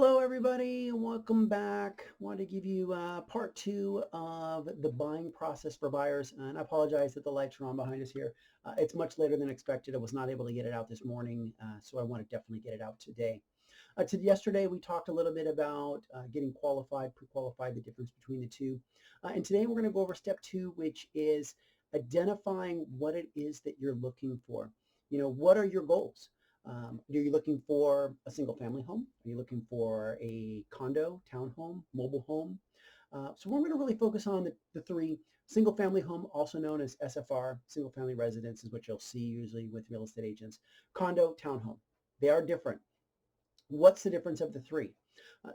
Hello, everybody, and welcome back. Want to give you part two of the buying process for buyers. And I apologize that the lights are on behind us here. It's much later than expected. I was not able to get it out this morning, so I want to definitely get it out today. Yesterday, we talked a little bit about getting qualified, pre-qualified, the difference between the two. And today, we're going to go over step two, which is identifying what it is that you're looking for. What are your goals? Are you looking for a single family home? Are you looking for a condo, townhome, mobile home? So we're going to really focus on the three. Single family home, also known as SFR, single family residence is what you'll see usually with real estate agents. Condo, townhome. They are different. What's the difference of the three?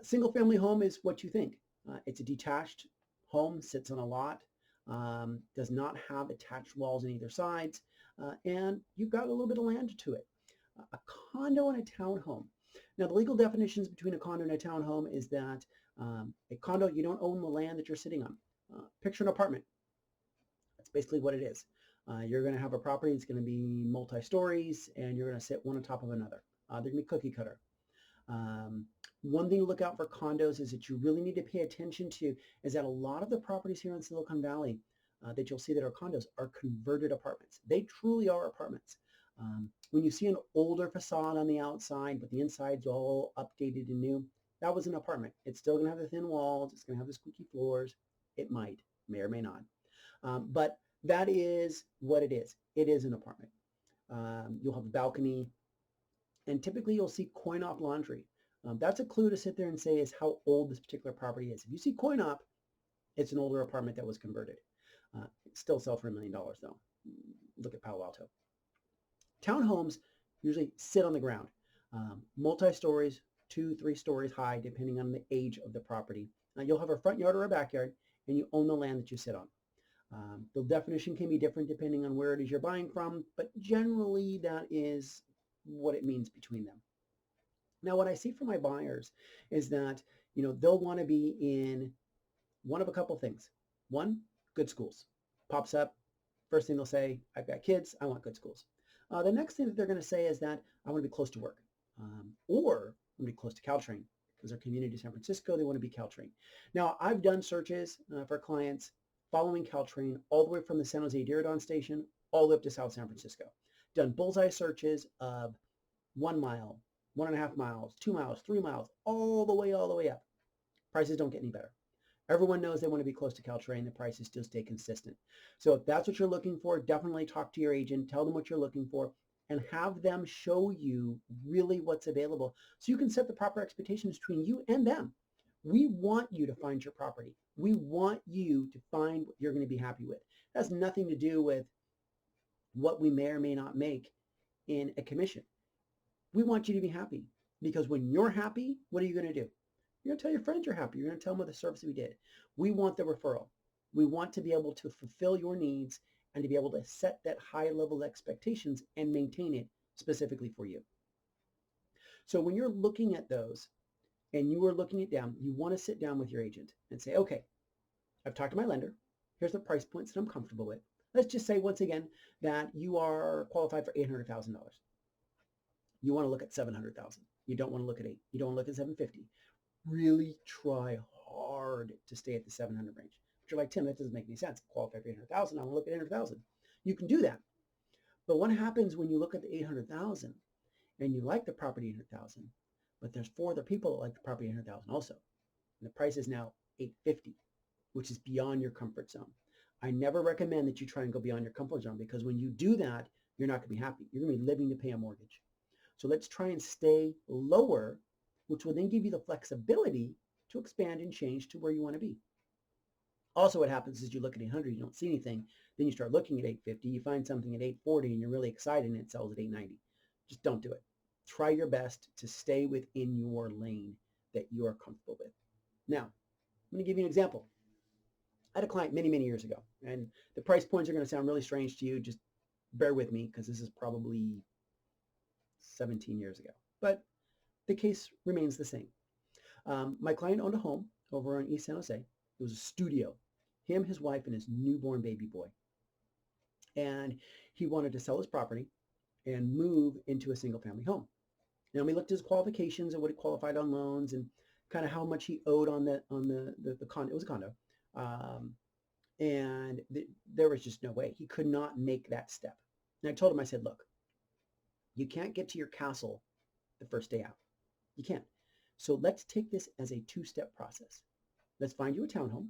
Single family home is what you think. It's a detached home, sits on a lot, does not have attached walls on either sides, and you've got a little bit of land to it. A condo and a townhome. Now, the legal definitions between a condo and a townhome is that a condo, you don't own the land that you're sitting on. Picture an apartment. That's basically what it is. You're going to have a property that's going to be multi-stories, and you're going to sit one on top of another. They're going to be cookie cutter. One thing to look out for condos is that you really need to pay attention to is that a lot of the properties here in Silicon Valley that you'll see that are condos are converted apartments. They truly are apartments. When you see an older facade on the outside, but the inside's all updated and new, that was an apartment. It's still going to have the thin walls. It's going to have the squeaky floors. It may or may not. But that is what it is. It is an apartment. You'll have a balcony, and typically you'll see coin-op laundry. That's a clue to sit there and say is how old this particular property is. If you see coin-op, it's an older apartment that was converted. It still sell for $1 million though. Look at Palo Alto. Townhomes usually sit on the ground, multi-stories, 2-3 stories high, depending on the age of the property. You'll have a front yard or a backyard, and you own the land that you sit on. The definition can be different depending on where it is you're buying from, but generally that is what it means between them. Now, what I see from my buyers is that, they'll want to be in one of a couple things. One, good schools. Pops up, first thing they'll say, I've got kids, I want good schools. The next thing that they're going to say is that I want to be close to work, or I want to be close to Caltrain because their community, San Francisco, they want to be Caltrain. Now, I've done searches for clients following Caltrain all the way from the San Jose Diridon station all the way up to South San Francisco. Done bullseye searches of 1 mile, 1.5 miles, 2 miles, 3 miles, all the way up. Prices don't get any better. Everyone knows they want to be close to Caltrain. The prices still stay consistent. So if that's what you're looking for, definitely talk to your agent, tell them what you're looking for, and have them show you really what's available so you can set the proper expectations between you and them. We want you to find your property. We want you to find what you're going to be happy with. It has nothing to do with what we may or may not make in a commission. We want you to be happy because when you're happy, what are you going to do? You're going to tell your friends you're happy. You're going to tell them what the service we did. We want the referral. We want to be able to fulfill your needs and to be able to set that high level expectations and maintain it specifically for you. So when you're looking at those and you are looking it down, you want to sit down with your agent and say, okay, I've talked to my lender. Here's the price points that I'm comfortable with. Let's just say once again that you are qualified for $800,000. You want to look at $700,000. You don't want to look at $8. You don't want to look at $750. Really try hard to stay at the 700 range. But you're like, Tim, that doesn't make any sense. Qualify for 800,000. I want to look at 800,000. You can do that. But what happens when you look at the 800,000 and you like the property 800,000, but there's 4 other people that like the property 800,000 also. And the price is now 850, which is beyond your comfort zone. I never recommend that you try and go beyond your comfort zone because when you do that, you're not going to be happy. You're going to be living to pay a mortgage. So let's try and stay lower, which will then give you the flexibility to expand and change to where you want to be. Also, what happens is you look at 800, you don't see anything. Then you start looking at 850, you find something at 840, and you're really excited, and it sells at 890. Just don't do it. Try your best to stay within your lane that you are comfortable with. Now, I'm going to give you an example. I had a client many, many years ago, and the price points are going to sound really strange to you. Just bear with me because this is probably 17 years ago. But the case remains the same. My client owned a home over on East San Jose. It was a studio. Him, his wife, and his newborn baby boy. And he wanted to sell his property and move into a single family home. Now we looked at his qualifications and what he qualified on loans and kind of how much he owed on the condo. It was a condo. Um, and there was just no way. He could not make that step. And I told him, I said, look, you can't get to your castle the first day out. You can't. So let's take this as a two-step process. Let's find you a townhome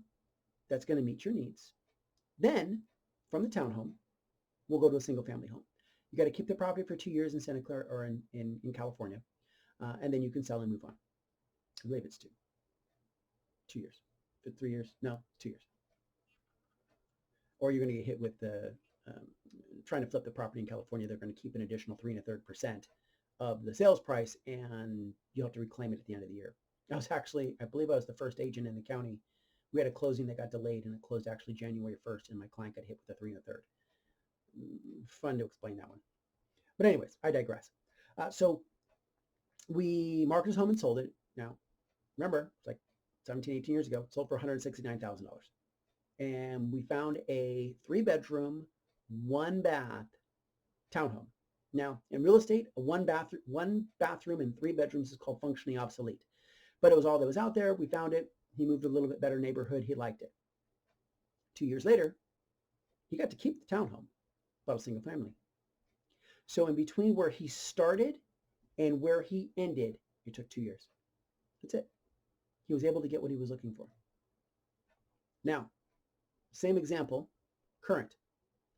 that's going to meet your needs. Then from the townhome, we'll go to a single family home. You got to keep the property for 2 years in Santa Clara or in California. And then you can sell and move on. I believe it's 2 years. 3 years? No, 2 years. Or you're going to get hit with the trying to flip the property in California. They're going to keep an additional 3 1/3% of the sales price, and you'll have to reclaim it at the end of the year. I believe I was the first agent in the county. We had a closing that got delayed, and it closed actually January 1st, and my client got hit with a 3 1/3. Fun to explain that one. But anyways, I digress. So we marketed his home and sold it. Now, remember, it's like 17, 18 years ago, sold for $169,000. And we found a 3-bedroom, 1-bath townhome. Now, in real estate, a one bathroom and 3 bedrooms is called functionally obsolete. But it was all that was out there. We found it. He moved to a little bit better neighborhood. He liked it. 2 years later, he got to keep the townhome, bought a single family. So in between where he started and where he ended, it took 2 years. That's it. He was able to get what he was looking for. Now, same example, current,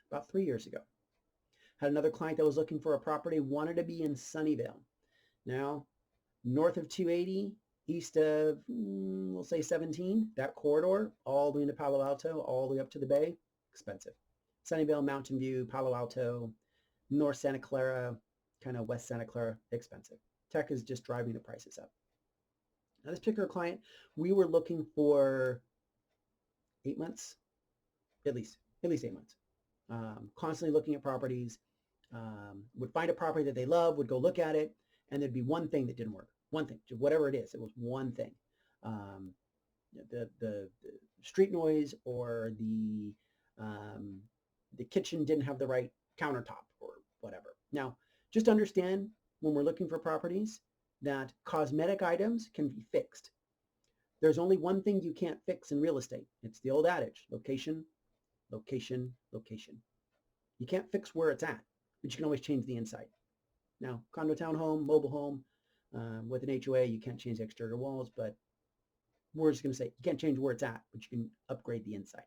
about 3 years ago. Had another client that was looking for a property, wanted to be in Sunnyvale. Now, north of 280, east of, we'll say 17, that corridor, all the way into Palo Alto, all the way up to the Bay, expensive. Sunnyvale, Mountain View, Palo Alto, North Santa Clara, kind of West Santa Clara, expensive. Tech is just driving the prices up. Now, this particular client, we were looking for 8 months, at least 8 months. Constantly looking at properties, would find a property that they love, would go look at it, and there'd be one thing that didn't work. One thing, whatever it is, it was one thing. The street noise or the kitchen didn't have the right countertop or whatever. Now, just understand when we're looking for properties that cosmetic items can be fixed. There's only one thing you can't fix in real estate. It's the old adage, location, location, location. You can't fix where it's at, but you can always change the inside. Now, condo, townhome, mobile home, with an HOA, you can't change the exterior walls, but we're just going to say you can't change where it's at, but you can upgrade the inside.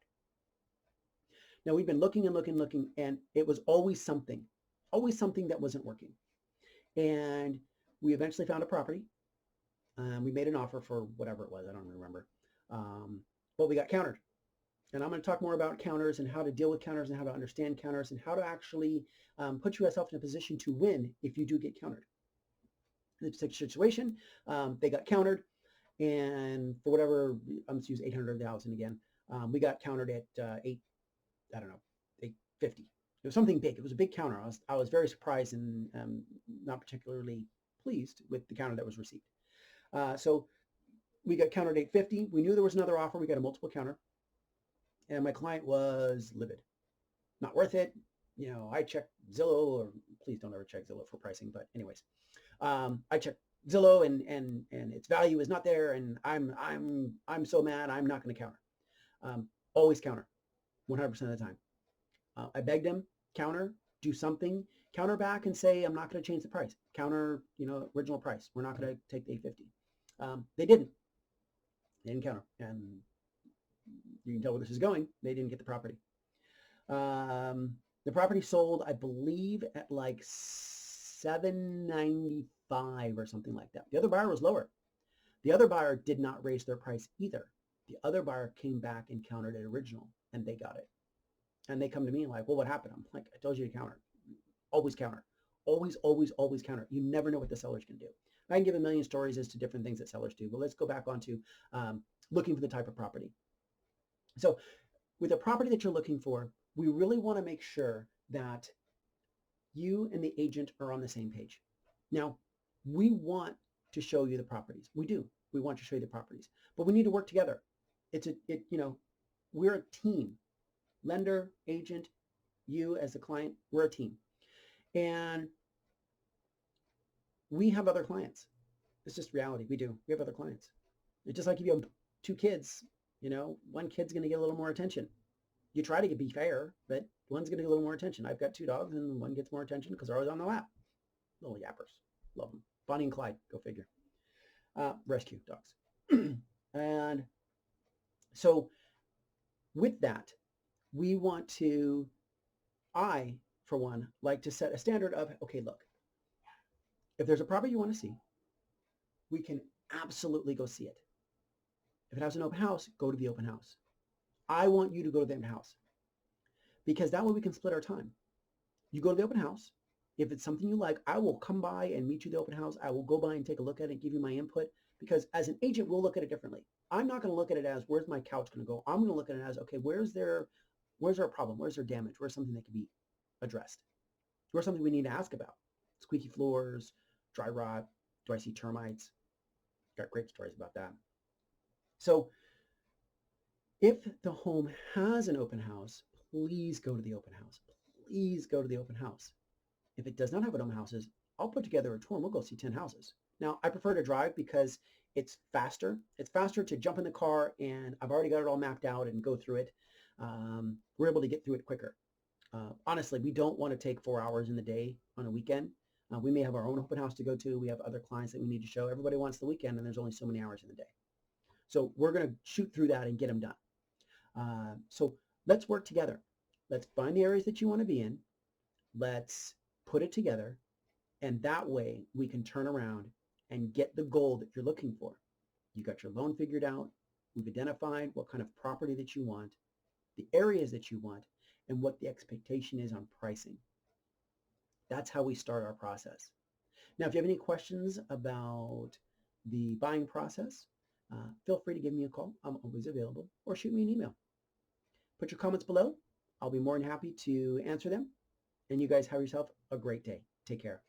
Now, we've been looking and looking, and it was always something that wasn't working. And we eventually found a property. We made an offer for whatever it was. I don't remember. But we got countered. And I'm going to talk more about counters and how to deal with counters and how to understand counters and how to actually put yourself in a position to win if you do get countered. In this particular situation, they got countered, and for whatever, I'm going to use 800,000 again. We got countered at 850. It was something big. It was a big counter. I was very surprised and not particularly pleased with the counter that was received. So we got countered 850. We knew there was another offer. We got a multiple counter. And my client was livid. Not worth it. You know, I checked Zillow, or please don't ever check Zillow for pricing. But anyways, I checked Zillow and its value is not there. And I'm so mad. I'm not going to counter. Always counter, 100% of the time. I begged him, counter, do something, counter back and say, I'm not going to change the price. Counter, original price. We're not going to take the 850. They didn't. They didn't counter. And you can tell where this is going. They didn't get the property. The property sold, I believe, at like $795 or something like that. The other buyer was lower. The other buyer did not raise their price either. The other buyer came back and countered it original, and they got it. And they come to me like, well, what happened? I'm like, I told you to counter. Always counter. Always, always, always counter. You never know what the seller's going to do. I can give a million stories as to different things that sellers do, but let's go back onto looking for the type of property. So with a property that you're looking for, we really want to make sure that you and the agent are on the same page. Now, we want to show you the properties. We do. We want to show you the properties, but we need to work together. We're a team. Lender, agent, you as the client, we're a team. And We have other clients. It's just reality. We do. We have other clients. It's just like if you have two kids, one kid's going to get a little more attention. You try to be fair, but one's going to get a little more attention. I've got two dogs, and one gets more attention because they're always on the lap. Little yappers. Love them. Bonnie and Clyde. Go figure. Rescue dogs. And so with that, we want to, I, for one, like to set a standard of, okay, look, if there's a property you want to see, we can absolutely go see it. If it has an open house, go to the open house. I want you to go to the open house because that way we can split our time. You go to the open house. If it's something you like, I will come by and meet you at the open house. I will go by and take a look at it and give you my input because as an agent, we'll look at it differently. I'm not going to look at it as where's my couch going to go. I'm going to look at it as, okay, where's our problem? Where's their damage? Where's something that can be addressed? Where's something we need to ask about? Squeaky floors, dry rot. Do I see termites? Got great stories about that. So if the home has an open house, please go to the open house. Please go to the open house. If it does not have open houses, I'll put together a tour and we'll go see 10 houses. Now, I prefer to drive because it's faster. It's faster to jump in the car and I've already got it all mapped out and go through it. We're able to get through it quicker. Honestly, we don't want to take 4 hours in the day on a weekend. We may have our own open house to go to. We have other clients that we need to show. Everybody wants the weekend and there's only so many hours in the day. So we're going to shoot through that and get them done. So let's work together. Let's find the areas that you want to be in. Let's put it together. And that way we can turn around and get the goal that you're looking for. You got your loan figured out. We've identified what kind of property that you want, the areas that you want, and what the expectation is on pricing. That's how we start our process. Now, if you have any questions about the buying process, feel free to give me a call. I'm always available, or shoot me an email. Put your comments below. I'll be more than happy to answer them. And you guys have yourself a great day. Take care.